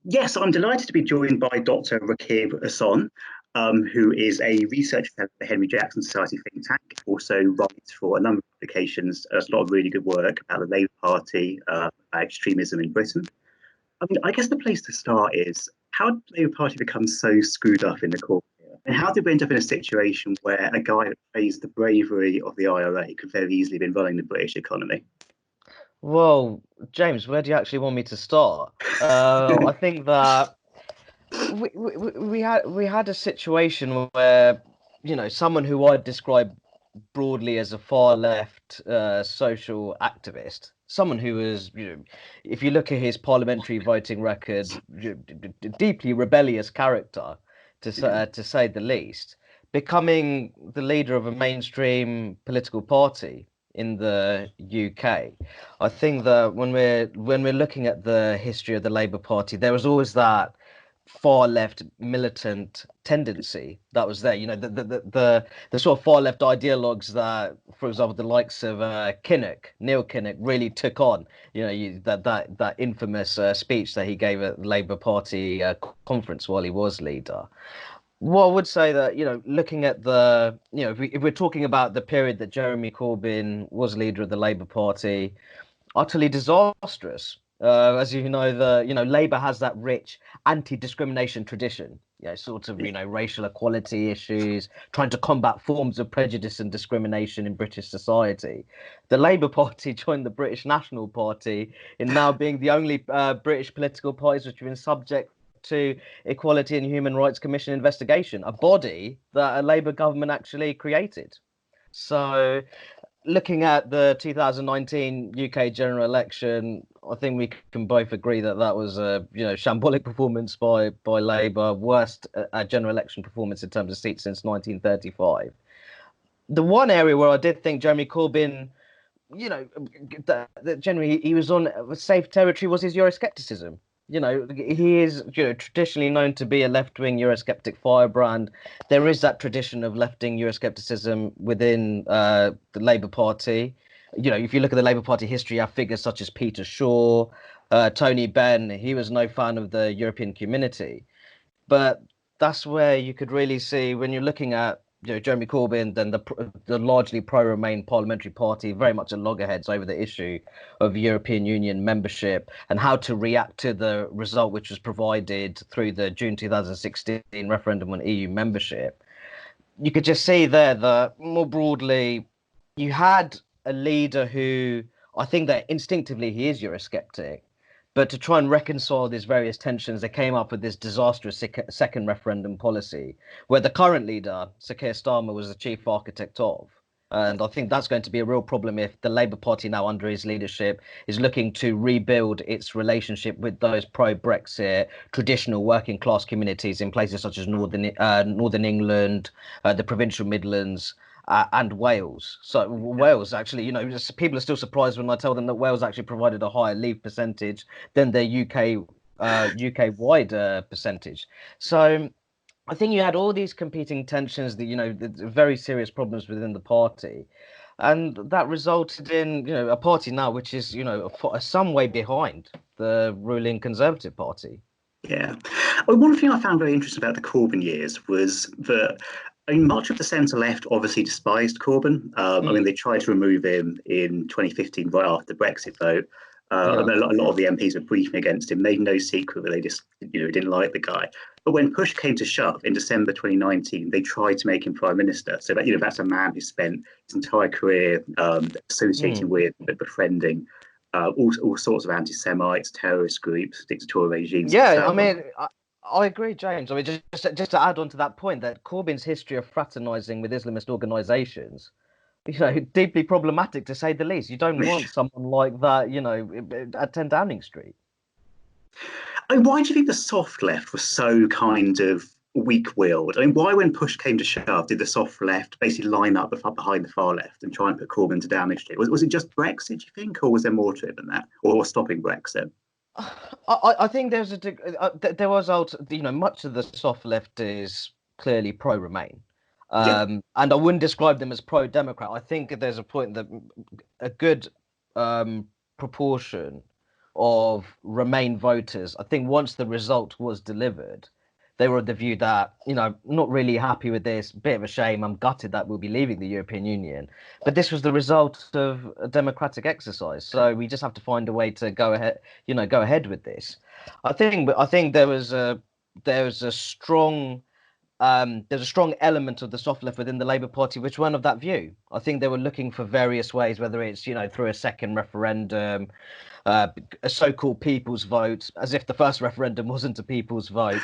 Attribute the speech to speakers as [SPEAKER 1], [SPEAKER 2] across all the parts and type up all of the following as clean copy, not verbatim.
[SPEAKER 1] Yes, I'm delighted to be joined by Dr. Rakib Ehsan, who is a research fellow at the Henry Jackson Society think tank, also writes for a number of publications, does a lot of really good work about the Labour Party, about extremism in Britain. I guess the place to start is, how did the Labour Party become so screwed up in the court here? And how did we end up in a situation where a guy that praised the bravery of the IRA could very easily have been running the British economy?
[SPEAKER 2] Well, James, where do you actually want me to start? I think that we had a situation where, someone who I'd describe broadly as a far left social activist, someone who was, if you look at his parliamentary voting record, deeply rebellious character, to say the least, becoming the leader of a mainstream political party in the UK. I think that when we're looking at the history of the Labour Party, there was always that far left militant tendency that was there. The sort of far left ideologues that, for example, the likes of Neil Kinnock, really took on. That infamous speech that he gave at the Labour Party conference while he was leader. Well, I would say that, looking at if we're talking about the period that Jeremy Corbyn was leader of the Labour Party, utterly disastrous. As you know, Labour has that rich anti-discrimination tradition. Sort of, racial equality issues, trying to combat forms of prejudice and discrimination in British society. The Labour Party joined the British National Party in now being the only British political parties which have been subject to Equality and Human Rights Commission investigation, a body that a Labour government actually created. So, looking at the 2019 UK general election, I think we can both agree that that was a shambolic performance by Labour, worst general election performance in terms of seats since 1935. The one area where I did think Jeremy Corbyn, that generally he was on safe territory was his Euroscepticism. He is, traditionally known to be a left-wing Eurosceptic firebrand. There is that tradition of left-wing Euroscepticism within the Labour Party. If you look at the Labour Party history, you have figures such as Peter Shaw, Tony Benn. He was no fan of the European Community. But that's where you could really see, when you're looking at Jeremy Corbyn, then the largely pro-Remain parliamentary party very much at loggerheads over the issue of European Union membership and how to react to the result which was provided through the June 2016 referendum on EU membership. You could just see there that, more broadly, you had a leader who, I think that instinctively he is Eurosceptic, but to try and reconcile these various tensions, they came up with this disastrous second referendum policy, where the current leader, Sir Keir Starmer, was the chief architect of. And I think that's going to be a real problem if the Labour Party now under his leadership is looking to rebuild its relationship with those pro-Brexit traditional working class communities in places such as Northern England, the provincial Midlands, and Wales. So Wales actually, people are still surprised when I tell them that Wales actually provided a higher leave percentage than their UK-wide percentage. So I think you had all these competing tensions, the very serious problems within the party. And that resulted in, a party now which is, some way behind the ruling Conservative Party.
[SPEAKER 1] Yeah. One thing I found very interesting about the Corbyn years was that much of the centre left obviously despised Corbyn. They tried to remove him in 2015, right after the Brexit vote. A lot of the MPs were briefing against him, made no secret that they just, didn't like the guy. But when push came to shove in December 2019, they tried to make him prime minister. So that, that's a man who spent his entire career associating with, befriending all sorts of anti-Semites, terrorist groups, dictatorial regimes.
[SPEAKER 2] Yeah, I agree, James. Just to add on to that point, that Corbyn's history of fraternising with Islamist organisations, deeply problematic to say the least. You don't want someone like that, at 10 Downing Street.
[SPEAKER 1] Why do you think the soft left was so kind of weak-willed? Why, when push came to shove, did the soft left basically line up behind the far left and try and put Corbyn to Downing Street? Was it just Brexit, do you think, or was there more to it than that, or stopping Brexit?
[SPEAKER 2] I think there was much of the soft left is clearly pro-Remain. And I wouldn't describe them as pro-Democrat. I think there's a point that a good proportion of Remain voters, I think once the result was delivered, they were of the view that, not really happy with this, bit of a shame, I'm gutted that we'll be leaving the European Union. But this was the result of a democratic exercise. So we just have to find a way to go ahead with this. I think there was a strong there's a strong element of the soft left within the Labour Party which weren't of that view. I think they were looking for various ways, whether it's through a second referendum, a so-called people's vote, as if the first referendum wasn't a people's vote.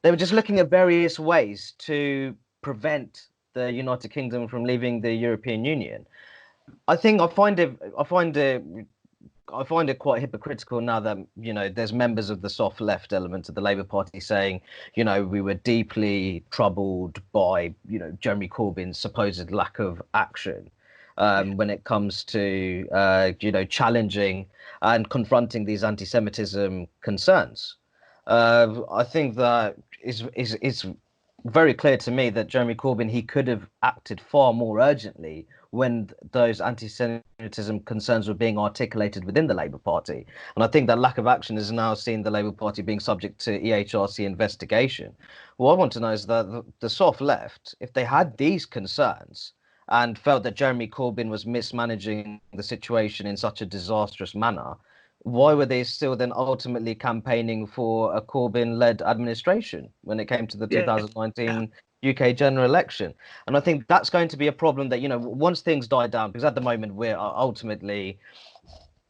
[SPEAKER 2] They were just looking at various ways to prevent the United Kingdom from leaving the European Union. I find it quite hypocritical now that there's members of the soft left element of the Labour Party saying we were deeply troubled by Jeremy Corbyn's supposed lack of action when it comes to challenging and confronting these anti-Semitism concerns. I think that is very clear to me that Jeremy Corbyn, he could have acted far more urgently when those anti-Semitism concerns were being articulated within the Labour Party. And I think that lack of action has now seen the Labour Party being subject to EHRC investigation. What I want to know is that the soft left, if they had these concerns and felt that Jeremy Corbyn was mismanaging the situation in such a disastrous manner, why were they still then ultimately campaigning for a Corbyn-led administration when it came to the 2019 UK general election? And I think that's going to be a problem that, once things die down, because at the moment we're ultimately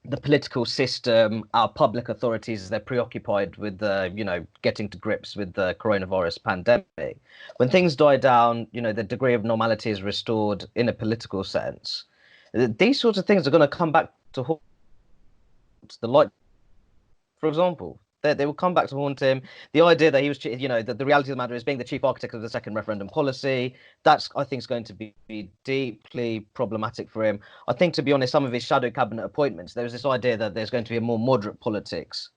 [SPEAKER 2] the political system, our public authorities, they're preoccupied with getting to grips with the coronavirus pandemic. When things die down, the degree of normality is restored in a political sense. These sorts of things are going to come back to haunt the light, for example. They will come back to haunt him. The idea that he was, that the reality of the matter is being the chief architect of the second referendum policy, that's, I think, is going to be deeply problematic for him. I think, to be honest, some of his shadow cabinet appointments, there's this idea that there's going to be a more moderate politics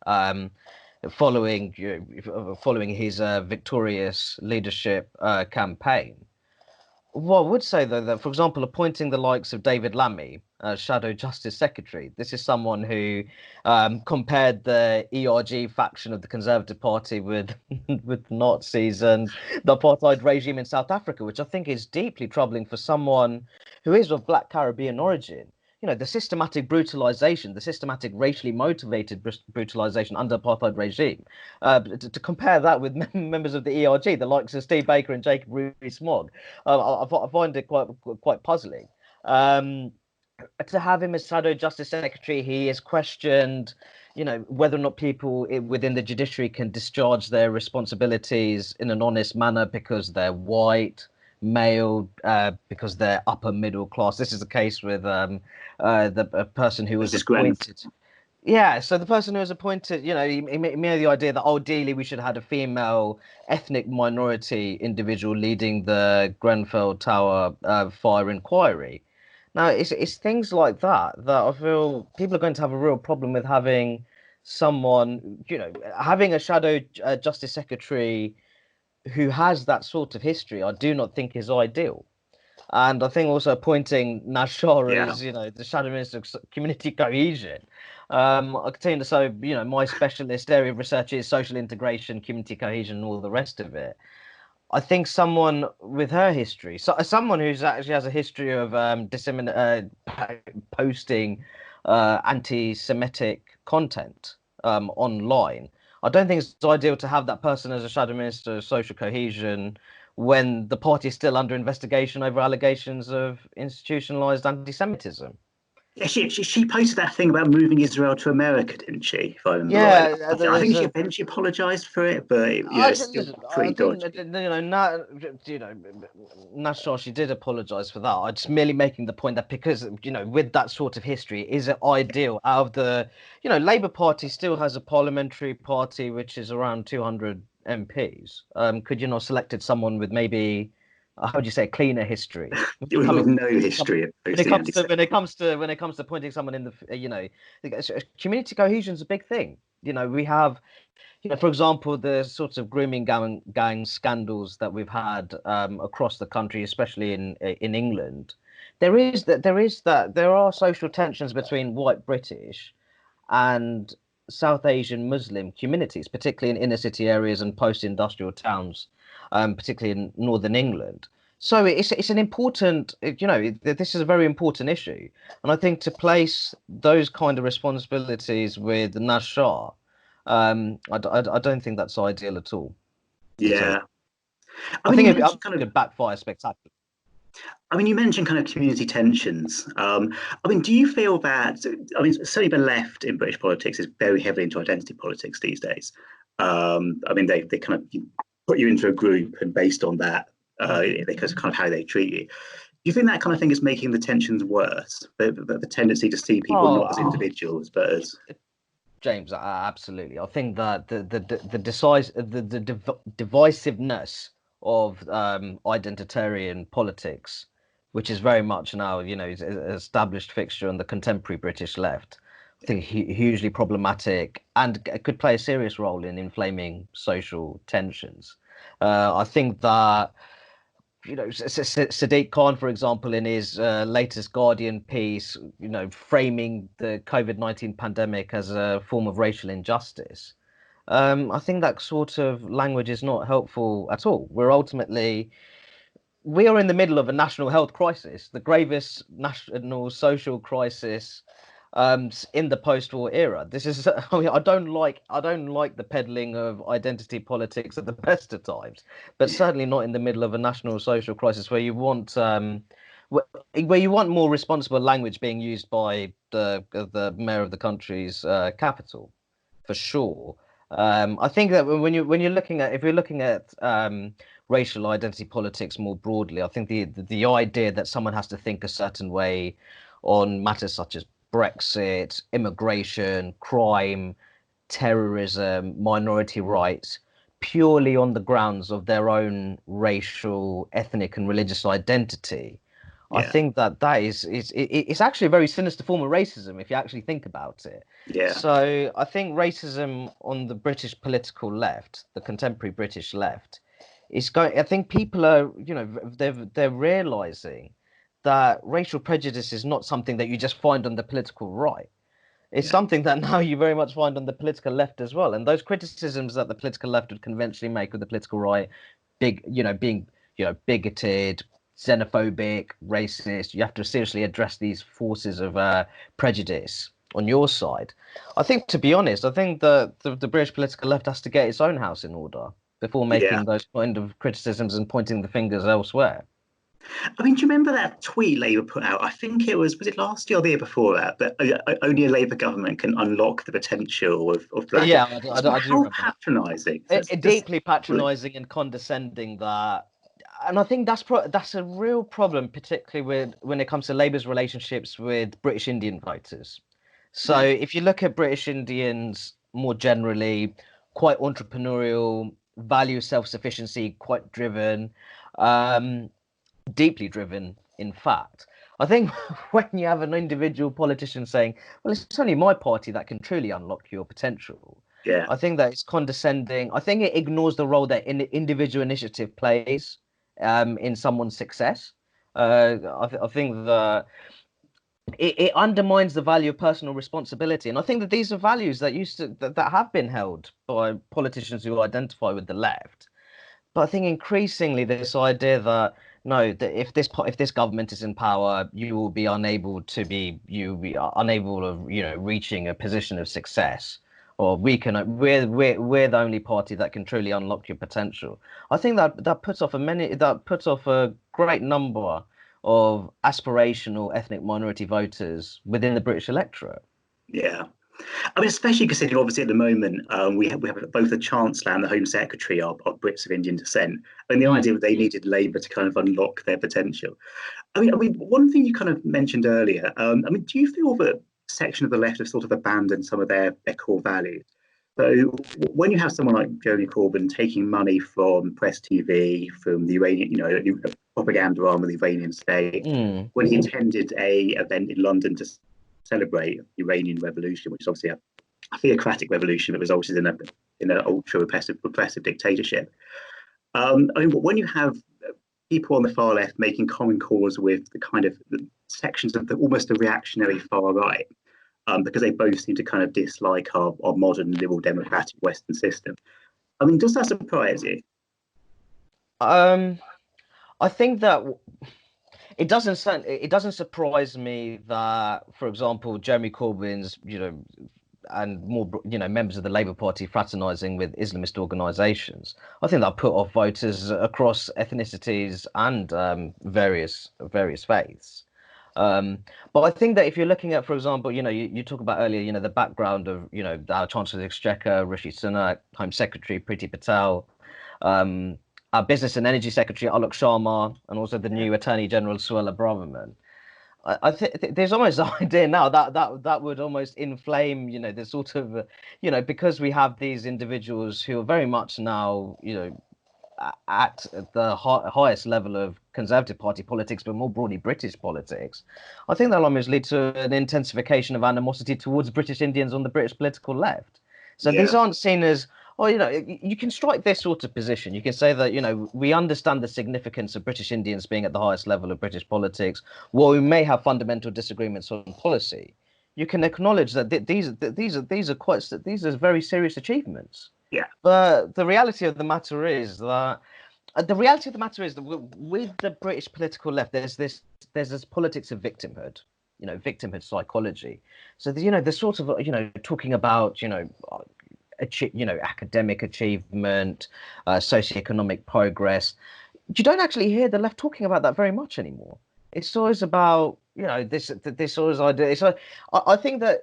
[SPEAKER 2] following his victorious leadership campaign. Well, I would say, though, that, for example, appointing the likes of David Lammy as Shadow Justice Secretary, this is someone who compared the ERG faction of the Conservative Party with with Nazis and the apartheid regime in South Africa, which I think is deeply troubling for someone who is of Black Caribbean origin. The systematic brutalization, the systematic racially motivated brutalization under apartheid regime, to compare that with members of the ERG, the likes of Steve Baker and Jacob Rees-Mogg, I find it quite puzzling. To have him as Shadow Justice Secretary, he is questioned, whether or not people within the judiciary can discharge their responsibilities in an honest manner because they're white, male, because they're upper middle class. This is the case with the person who was appointed. Yeah, so the person who was appointed, he made the idea that ideally we should have had a female ethnic minority individual leading the Grenfell Tower fire inquiry. Now, it's things like that I feel people are going to have a real problem with having someone, having a shadow justice secretary who has that sort of history. I do not think is ideal. And I think also appointing Nashar as, the Shadow Minister of Community Cohesion. I continue to say, my specialist area of research is social integration, community cohesion, and all the rest of it. I think someone with her history, someone who's actually has a history of posting anti-Semitic content online. I don't think it's ideal to have that person as a Shadow Minister of Social Cohesion when the party is still under investigation over allegations of institutionalized anti-Semitism.
[SPEAKER 1] Yeah, she posted that thing about moving Israel to America, didn't she? If I remember
[SPEAKER 2] right.
[SPEAKER 1] I think she eventually apologised for it, but it's still pretty dodgy.
[SPEAKER 2] Nashar, she did apologise for that. I'm just merely making the point that because with that sort of history, is it ideal out of the Labour Party still has a parliamentary party which is around 200 MPs. Could you not selected someone with maybe how would you say, a cleaner history?
[SPEAKER 1] With no history.
[SPEAKER 2] When it comes to pointing someone in the, community cohesion is a big thing. We have, for example, the sorts of grooming gang scandals that we've had across the country, especially in England. There are social tensions between white British and South Asian Muslim communities, particularly in inner city areas and post-industrial towns, particularly in northern England. So it's an important, this is a very important issue, and I think to place those kind of responsibilities with Naz Shah, I don't think that's ideal at all. So
[SPEAKER 1] Yeah. I
[SPEAKER 2] I
[SPEAKER 1] mean,
[SPEAKER 2] think
[SPEAKER 1] you
[SPEAKER 2] it
[SPEAKER 1] mentioned kind of
[SPEAKER 2] could backfire spectacularly.
[SPEAKER 1] I mean, you mentioned kind of community tensions. I mean, do you feel that, I mean, certainly the left in British politics is very heavily into identity politics these days. I mean, they kind of put you into a group, and based on that, because kind of how they treat you. Do you think that kind of thing is making the tensions worse? The tendency to see people not as
[SPEAKER 2] Oh,
[SPEAKER 1] individuals, but as
[SPEAKER 2] James, absolutely. I think that the divisiveness of identitarian politics, which is very much now, is an established fixture on the contemporary British left, I think hugely problematic and could play a serious role in inflaming social tensions. I think that Sadiq Khan, for example, in his latest Guardian piece, framing the COVID-19 pandemic as a form of racial injustice. I think that sort of language is not helpful at all. We are in the middle of a national health crisis, the gravest national social crisis in the post-war era. This is, I mean, I don't like the peddling of identity politics at the best of times, but certainly not in the middle of a national social crisis where you want more responsible language being used by the mayor of the country's capital, for sure. I think that when you're looking at if you're looking at racial identity politics more broadly, I think the idea that someone has to think a certain way on matters such as Brexit, immigration, crime, terrorism, minority rights, purely on the grounds of their own racial, ethnic, and religious identity. I
[SPEAKER 1] yeah,
[SPEAKER 2] think that it's actually a very sinister form of racism if you actually think about it.
[SPEAKER 1] yeah,
[SPEAKER 2] So I think racism on the British political left, the contemporary British left, is going. I think people are, they're realizing that racial prejudice is not something that you just find on the political right. It's
[SPEAKER 1] yeah,
[SPEAKER 2] something that now you very much find on the political left as well. And those criticisms that the political left would conventionally make of the political right, being, bigoted, xenophobic, racist, you have to seriously address these forces of prejudice on your side. I think, to be honest, I think the British political left has to get its own house in order before
[SPEAKER 1] yeah.
[SPEAKER 2] making those kind of criticisms and pointing the fingers elsewhere.
[SPEAKER 1] I mean, do you remember that tweet Labour put out? I think was it last year or the year before that? That only a Labour government can unlock the potential of black.
[SPEAKER 2] Yeah, I do
[SPEAKER 1] How
[SPEAKER 2] remember that.
[SPEAKER 1] patronising! That's just
[SPEAKER 2] Deeply patronising and condescending that, and I think that's a real problem, particularly with when it comes to Labour's relationships with British Indian voters. So
[SPEAKER 1] yeah,
[SPEAKER 2] if you look at British Indians more generally, quite entrepreneurial, value self-sufficiency, quite driven, um, deeply driven, in fact. I think when you have an individual politician saying, well, it's only my party that can truly unlock your potential,
[SPEAKER 1] yeah,
[SPEAKER 2] I think that it's condescending. I think it ignores the role that individual initiative plays in someone's success. I think that it undermines the value of personal responsibility. And I think that these are values that that have been held by politicians who identify with the left. But I think increasingly this idea that no, that if this government is in power, you will be unable to be you will be unable of reaching a position of success, or we're the only party that can truly unlock your potential. I think that puts off a great number of aspirational ethnic minority voters within the British electorate.
[SPEAKER 1] yeah. I mean, especially considering obviously at the moment we have both the Chancellor and the Home Secretary are Brits of Indian descent, and the
[SPEAKER 2] Mm.
[SPEAKER 1] idea that they needed Labour to kind of unlock their potential. I mean, one thing you kind of mentioned earlier. I mean, do you feel that section of the left have sort of abandoned some of their core values? So when you have someone like Jeremy Corbyn taking money from Press TV, from the Iranian, propaganda arm of the Iranian state,
[SPEAKER 2] Mm.
[SPEAKER 1] when he attended a event in London to celebrate the Iranian Revolution, which is obviously a theocratic revolution that resulted in an ultra repressive dictatorship. I mean, when you have people on the far left making common cause with the kind of the sections of almost the reactionary far right, because they both seem to kind of dislike our modern liberal democratic Western system. I mean, does that surprise you?
[SPEAKER 2] I think that it doesn't surprise me that, for example, Jeremy Corbyn's, and more, members of the Labour Party fraternising with Islamist organisations. I think that put off voters across ethnicities and various faiths. But I think that if you're looking at, for example, you talk about earlier, the background of, our Chancellor of the Exchequer, Rishi Sunak, Home Secretary Priti Patel, our Business and Energy Secretary Alok Sharma, and also the new Attorney General Suella Braverman. I think there's almost an idea now that would almost inflame, the sort of, because we have these individuals who are very much now, at the highest level of Conservative Party politics, but more broadly British politics. I think that'll almost lead to an intensification of animosity towards British Indians on the British political left. So these aren't seen as, you can strike this sort of position. You can say that, we understand the significance of British Indians being at the highest level of British politics. While we may have fundamental disagreements on policy, you can acknowledge that these are very serious achievements.
[SPEAKER 1] Yeah.
[SPEAKER 2] But the reality of the matter is that with the British political left, there's this politics of victimhood, victimhood psychology. So the sort of talking about academic achievement, socioeconomic progress. You don't actually hear the left talking about that very much anymore. It's always about this always idea. So I think that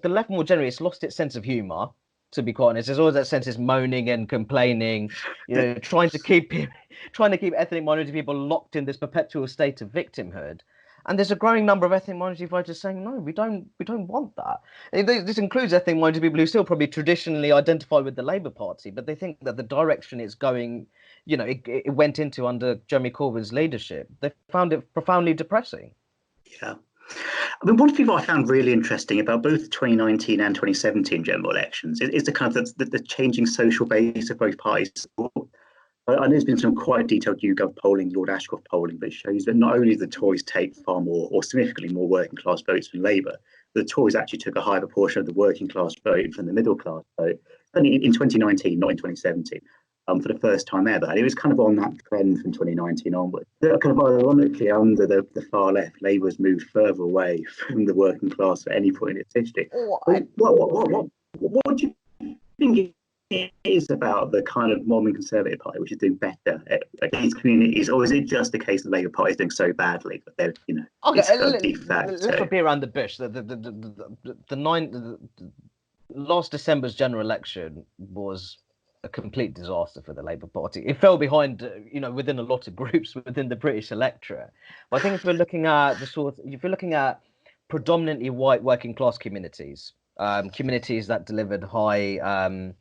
[SPEAKER 2] the left more generally has lost its sense of humour. To be quite honest, there's always that sense of moaning and complaining, trying to keep ethnic minority people locked in this perpetual state of victimhood. And there's a growing number of ethnic minority voters saying, no, we don't want that. This includes ethnic minority people who still probably traditionally identify with the Labour Party, but they think that the direction it's going, it went into under Jeremy Corbyn's leadership. They found it profoundly depressing.
[SPEAKER 1] Yeah. I mean, one of the things I found really interesting about both the 2019 and 2017 general elections is the kind of the changing social base of both parties. I know there's been some quite detailed YouGov polling, Lord Ashcroft polling, but it shows that not only did the Tories take far more, or significantly more, working class votes from Labour, the Tories actually took a higher proportion of the working class vote from the middle class vote. Only in 2019, not in 2017. For the first time ever. And it was kind of on that trend from 2019 onwards. Kind of ironically, under the far left, Labour has moved further away from the working class at any point in its history. What do you think it is about the kind of modern Conservative Party which is doing better against communities, or is it just the case that the Labour Party is doing so badly that they're,
[SPEAKER 2] let's not be around the bush. The last December's general election was a complete disaster for the Labour Party. It fell behind, within a lot of groups within the British electorate. But I think if you're looking at predominantly white working class communities, communities that delivered high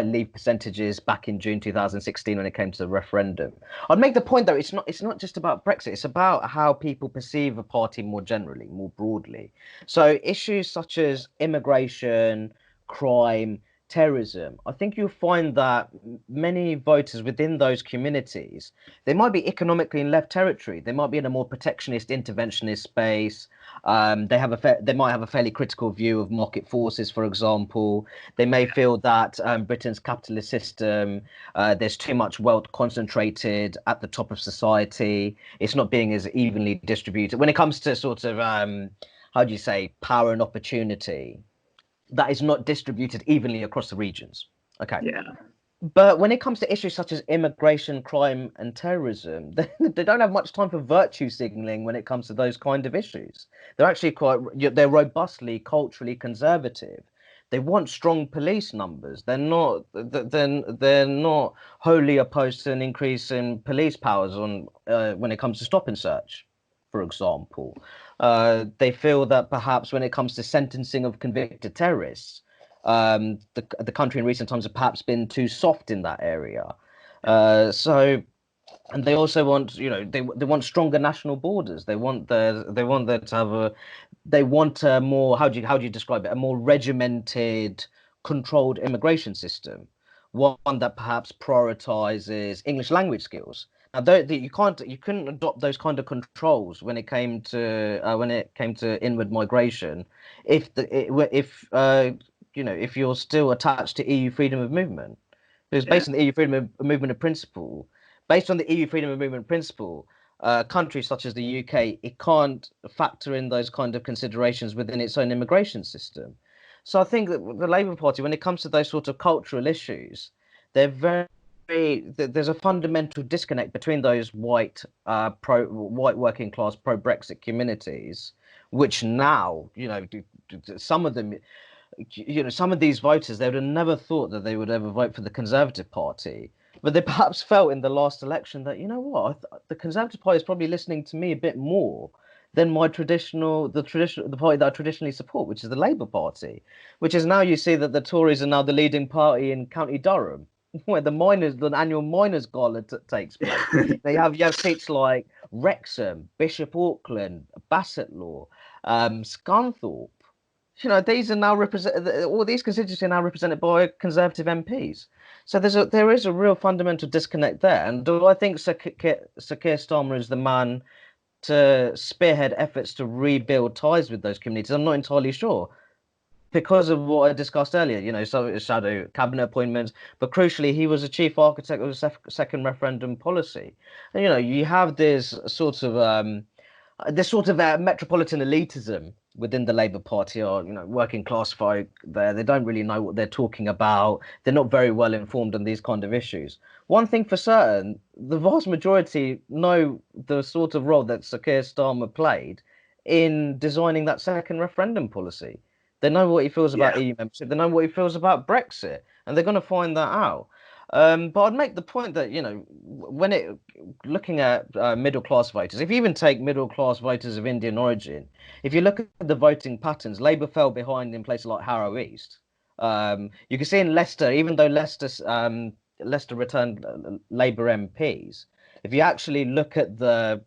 [SPEAKER 2] leave percentages back in June 2016 when it came to the referendum, I'd make the point that it's not just about Brexit. It's about how people perceive a party more generally, more broadly. So issues such as immigration, crime, terrorism, I think you'll find that many voters within those communities, they might be economically in left territory. They might be in a more protectionist, interventionist space. They might have a fairly critical view of market forces, for example. They may feel that Britain's capitalist system, there's too much wealth concentrated at the top of society. It's not being as evenly distributed. When it comes to sort of, power and opportunity, that is not distributed evenly across the regions. Okay.
[SPEAKER 1] Yeah.
[SPEAKER 2] But when it comes to issues such as immigration, crime, and terrorism, they don't have much time for virtue signaling when it comes to those kind of issues. They're actually they're robustly culturally conservative. They want strong police numbers. They're not wholly opposed to an increase in police powers when it comes to stop and search, for example. They feel that perhaps when it comes to sentencing of convicted terrorists, the country in recent times have perhaps been too soft in that area. And they also want, they want stronger national borders. They want a more, how do you describe it? A more regimented, controlled immigration system, one that perhaps prioritizes English language skills. Now, you couldn't adopt those kind of controls when it came to inward migration, if you're still attached to EU freedom of movement. Because
[SPEAKER 1] Yeah.
[SPEAKER 2] based on the EU freedom of movement principle, based on the EU freedom of movement principle, countries such as the UK, it can't factor in those kind of considerations within its own immigration system. So I think that the Labour Party, when it comes to those sort of cultural issues, they're there's a fundamental disconnect between those white working class pro Brexit communities, which now, some of them, some of these voters, they would have never thought that they would ever vote for the Conservative Party, but they perhaps felt in the last election that, the Conservative Party is probably listening to me a bit more than the party that I traditionally support, which is the Labour Party, which is now you see that the Tories are now the leading party in County Durham, where the annual miners' gala takes place. You have seats like Wrexham, Bishop Auckland, Bassetlaw, Scunthorpe. These are now all these constituencies are now represented by Conservative MPs. So there is a real fundamental disconnect there. And do I think Sir Keir Starmer is the man to spearhead efforts to rebuild ties with those communities? I'm not entirely sure, because of what I discussed earlier, so shadow cabinet appointments, but crucially, he was a chief architect of the second referendum policy. And, you have this sort of metropolitan elitism within the Labour Party, or working class folk there. They don't really know what they're talking about. They're not very well informed on these kind of issues. One thing for certain, the vast majority know the sort of role that Sir Keir Starmer played in designing that second referendum policy. They know what he feels about
[SPEAKER 1] Yeah.
[SPEAKER 2] EU membership. They know what he feels about Brexit, and they're going to find that out. But I'd make the point that, looking at middle class voters, if you even take middle class voters of Indian origin, if you look at the voting patterns, Labour fell behind in places like Harrow East. You can see in Leicester, even though Leicester returned Labour MPs, if you actually look at the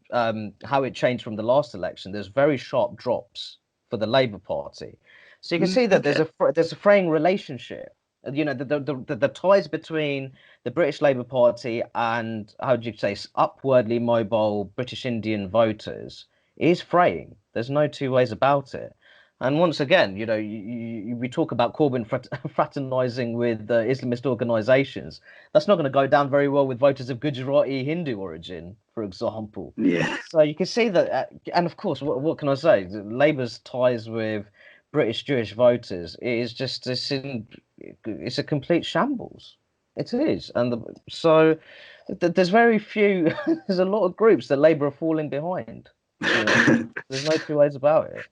[SPEAKER 2] how it changed from the last election, there's very sharp drops for the Labour Party. So you can see that
[SPEAKER 1] Okay.
[SPEAKER 2] there's a fraying relationship. The ties between the British Labour Party and, how do you say, upwardly mobile British Indian voters is fraying. There's no two ways about it. And once again, we talk about Corbyn fraternizing with Islamist organizations. That's not going to go down very well with voters of Gujarati Hindu origin, for example.
[SPEAKER 1] Yeah.
[SPEAKER 2] So you can see that, and of course, what can I say? Labour's ties with British Jewish voters is just it's a complete shambles. It is, and so there's very few. There's a lot of groups that Labour are falling behind. There's no two ways about it.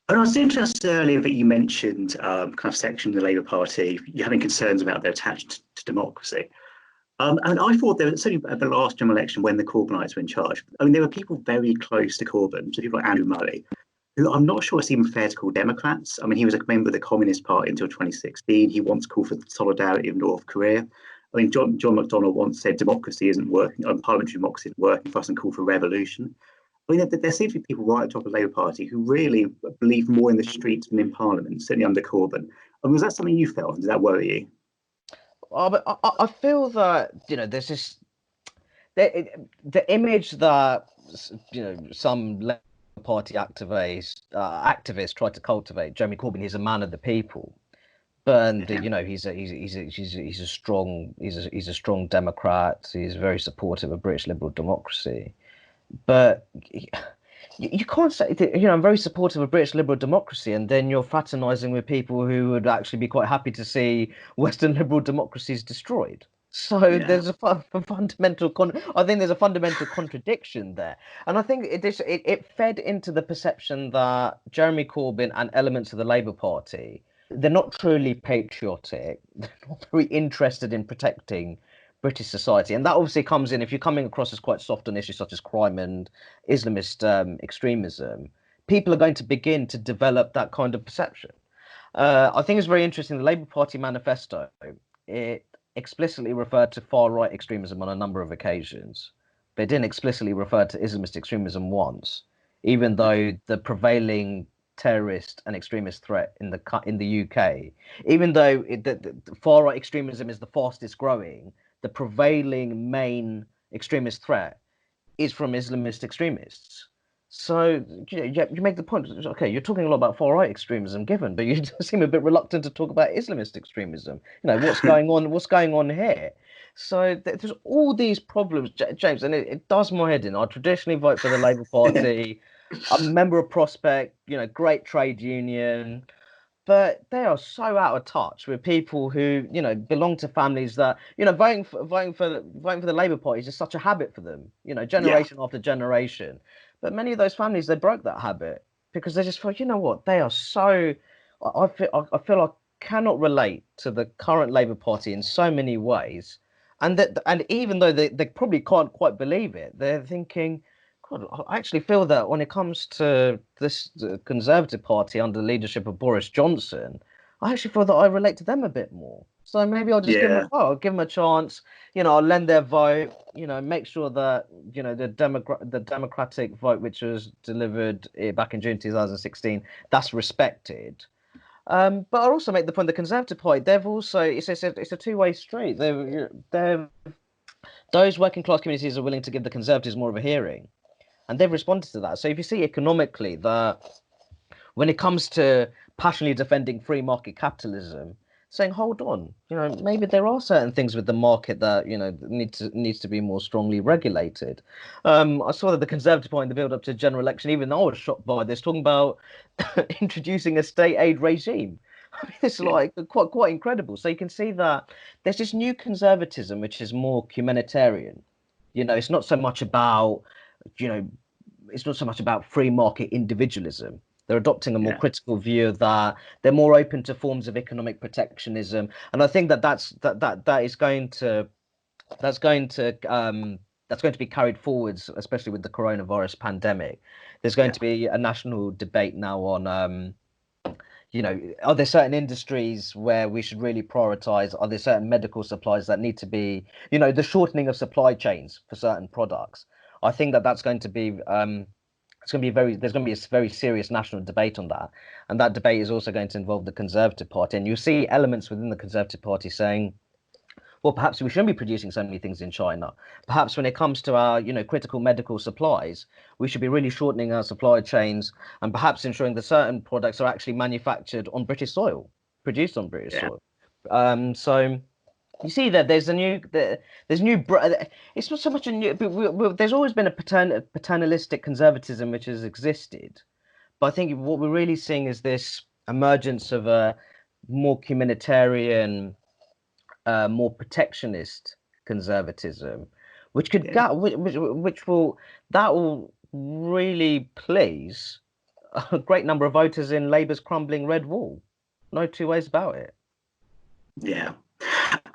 [SPEAKER 1] And I was interested earlier that you mentioned kind of section of the Labour Party, you having concerns about their attachment to democracy. And I thought there was certainly at the last general election when the Corbynites were in charge. I mean, there were people very close to Corbyn, so people like Andrew Murray, who I'm not sure it's even fair to call Democrats. I mean, he was a member of the Communist Party until 2016. He once called for the solidarity of North Korea. I mean, John McDonnell once said democracy isn't working, parliamentary democracy isn't working for us, and called for revolution. I mean, there seems to be people right at the top of the Labour Party who really believe more in the streets than in Parliament, certainly under Corbyn. I mean, was that something you felt? Did that worry you?
[SPEAKER 2] But I feel that there's this the image that some Labour Party activists try to cultivate. Jeremy Corbyn, he's a man of the people, but he's a strong Democrat. He's very supportive of British liberal democracy, but you can't say that, I'm very supportive of British liberal democracy, and then you're fraternizing with people who would actually be quite happy to see Western liberal democracies destroyed. So
[SPEAKER 1] Yeah.
[SPEAKER 2] there's I think there's a fundamental contradiction there, and I think it fed into the perception that Jeremy Corbyn and elements of the Labour Party, they're not truly patriotic. They're not very interested in protecting British society, and that obviously comes in if you're coming across as quite soft on issues such as crime and Islamist extremism. People are going to begin to develop that kind of perception. I think it's very interesting. The Labour Party manifesto, it explicitly referred to far right extremism on a number of occasions, but it didn't explicitly refer to Islamist extremism once, even though the prevailing terrorist and extremist threat in the UK, even though the far right extremism is the fastest growing, the prevailing main extremist threat is from Islamist extremists. So you make the point. Okay, you're talking a lot about far right extremism, given, but you seem a bit reluctant to talk about Islamist extremism. What's going on? What's going on here? So there's all these problems, James, and it does my head in. I traditionally vote for the Labour Party. I'm a member of Prospect, great trade union, but they are so out of touch with people who belong to families that voting for the Labour Party is just such a habit for them, generation after generation. But many of those families, they broke that habit because they just thought, you know what, they are so. I feel I cannot relate to the current Labour Party in so many ways, and even though they probably can't quite believe it, they're thinking, God, I actually feel that when it comes to this Conservative Party under the leadership of Boris Johnson, I actually feel that I relate to them a bit more. So maybe I'll just I'll give them a chance. I'll lend their vote. Make sure that the democratic vote, which was delivered back in June 2016, that's respected. But I'll also make the point the Conservative Party, they've also it's a two-way street. They're those working class communities are willing to give the Conservatives more of a hearing. And they've responded to that. So if you see economically that when it comes to passionately defending free market capitalism, saying, hold on, maybe there are certain things with the market that, needs to be more strongly regulated. I saw that the Conservative Party in the build up to the general election, even though I was shocked by this, talking about introducing a state aid regime. I mean, it's like quite incredible. So you can see that there's this new conservatism, which is more humanitarian. It's not so much about it's not so much about free market individualism. They're adopting a more critical view of that. They're more open to forms of economic protectionism, and I think that is going to be carried forwards, especially with the coronavirus pandemic. There's going to be a national debate now on are there certain industries where we should really prioritize? Are there certain medical supplies that need to be, the shortening of supply chains for certain products? I think that's going to be there's going to be a very serious national debate on that, and that debate is also going to involve the Conservative Party, and you see elements within the Conservative Party saying, well, perhaps we shouldn't be producing so many things in China. Perhaps when it comes to our, critical medical supplies, we should be really shortening our supply chains and perhaps ensuring that certain products are actually manufactured on British soil, produced on British soil. So you see that there's it's not so much a new, but there's always been a paternalistic conservatism which has existed. But I think what we're really seeing is this emergence of a more humanitarian, more protectionist conservatism, which will really please a great number of voters in Labour's crumbling red wall. No two ways about it.
[SPEAKER 1] Yeah.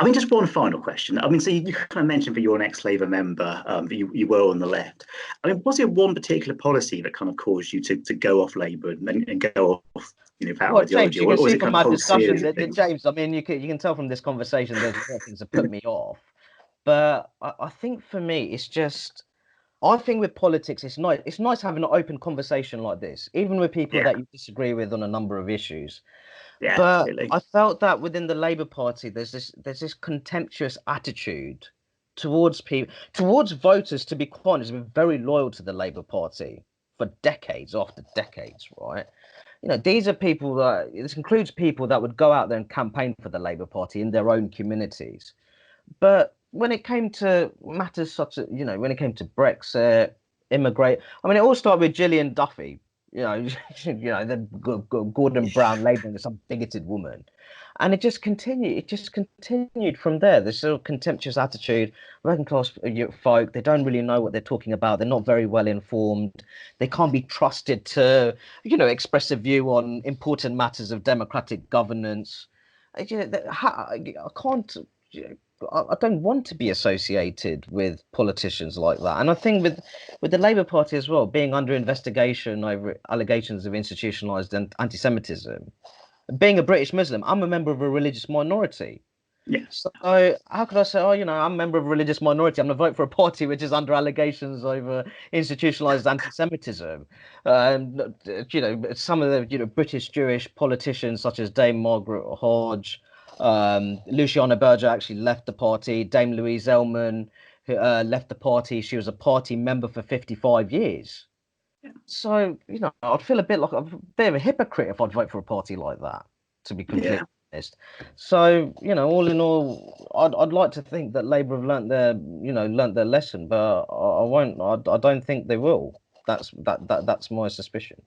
[SPEAKER 1] I mean, just one final question. I mean, so you kind of mentioned for your next Labour member that you were on the left. I mean, was there one particular policy that kind of caused you to go off Labour and go off, that ideology?
[SPEAKER 2] James, you can see from my discussion
[SPEAKER 1] that
[SPEAKER 2] James, I mean, you can tell from this conversation there's a lot of things that put me off. But I think for me, it's just, I think with politics, it's nice having an open conversation like this, even with people that you disagree with on a number of issues.
[SPEAKER 1] Yeah,
[SPEAKER 2] but
[SPEAKER 1] absolutely.
[SPEAKER 2] I felt that within the Labour Party, there's this contemptuous attitude towards voters. To be quite honest, have been very loyal to the Labour Party for decades after decades, right? These are people this includes people that would go out there and campaign for the Labour Party in their own communities. But when it came to matters such as, when it came to Brexit, immigrate, I mean, it all started with Gillian Duffy. The Gordon Brown labelling as some bigoted woman, and it just continued. It just continued from there. This sort of contemptuous attitude. Working class folk, they don't really know what they're talking about. They're not very well informed. They can't be trusted to, express a view on important matters of democratic governance. I can't. I don't want to be associated with politicians like that. And I think with the Labour Party as well, being under investigation over allegations of institutionalised anti-Semitism, being a British Muslim, I'm a member of a religious minority.
[SPEAKER 1] Yes.
[SPEAKER 2] So how could I say, I'm a member of a religious minority, I'm going to vote for a party which is under allegations over institutionalised anti-Semitism? Some of the British Jewish politicians such as Dame Margaret Hodge, Luciana Berger actually left the party. Dame Louise Ellman, who left the party. She was a party member for 55 years.
[SPEAKER 1] Yeah.
[SPEAKER 2] So, I'd feel a bit like a bit of a hypocrite if I'd vote for a party like that, to be completely honest. So, all in all, I'd like to think that Labour have learnt their lesson, but I won't. I don't think they will. That's my suspicion.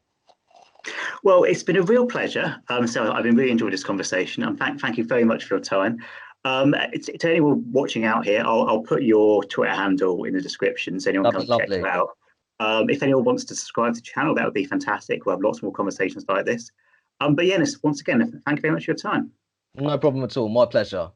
[SPEAKER 1] Well, it's been a real pleasure. So I've been really enjoying this conversation, and thank you very much for your time. To anyone watching out here, I'll put your Twitter handle in the description so anyone can check you out. If anyone wants to subscribe to the channel, that would be fantastic. We'll have lots more conversations like this. But yeah, once again, thank you very much for your time.
[SPEAKER 2] No problem at all. My pleasure.